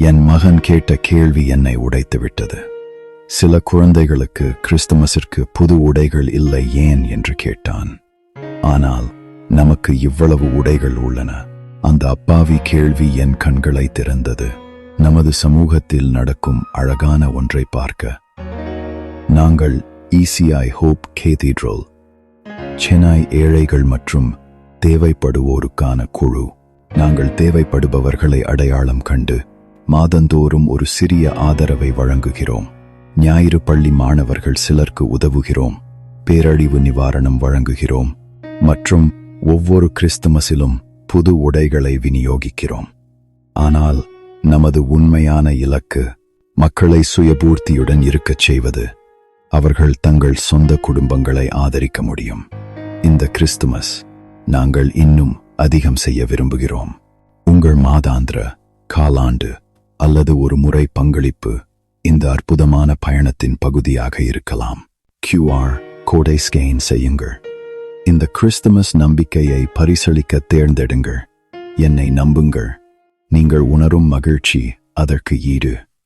என் மகன் கேட்ட கேள்வி என்னை உடைத்துவிட்டது. சில குழந்தைகளுக்கு கிறிஸ்துமஸிற்கு புது உடைகள் இல்லை ஏன் என்று கேட்டான். ஆனால் நமக்கு இவ்வளவு உடைகள் உள்ளன. அந்த அப்பாவி கேள்வி என் கண்களை திறந்தது. நமது சமூகத்தில் நடக்கும் அழகான ஒன்றை பார்க்க. நாங்கள் ECI ஹோப் கேதீட்ரல் சென்னை ஏழைகள் மற்றும் தேவைப்படுவோருக்கான குழு. நாங்கள் தேவைப்படுபவர்களை அடையாளம் கண்டு மாதந்தோறும் ஒரு சிறிய ஆதரவை வழங்குகிறோம். ஞாயிறு பள்ளி மாணவர்கள் சிலருக்கு உதவுகிறோம். பேரழிவு நிவாரணம் வழங்குகிறோம் மற்றும் ஒவ்வொரு கிறிஸ்துமஸிலும் புது உடைகளை விநியோகிக்கிறோம். ஆனால் நமது உண்மையான இலக்கு மக்களை சுயபூர்த்தியுடன் இருக்கச் செய்வது. அவர்கள் தங்கள் சொந்த குடும்பங்களை ஆதரிக்க முடியும். இந்த கிறிஸ்துமஸ் நாங்கள் இன்னும் அதிகம் செய்ய விரும்புகிறோம். உங்கள் மாதாந்திர, காலாண்டு அல்லது ஒரு முறை பங்களிப்பு இந்த அற்புதமான பயணத்தின் பகுதியாக இருக்கலாம். QR கோடை ஸ்கேன் செய்யுங்கள். இந்த கிறிஸ்துமஸ் நம்பிக்கையை பரிசளிக்க தேர்ந்தெடுங்கள். என்னை நம்புங்கள். நீங்கள் உணரும் மகிழ்ச்சி அதற்கு ஈடு.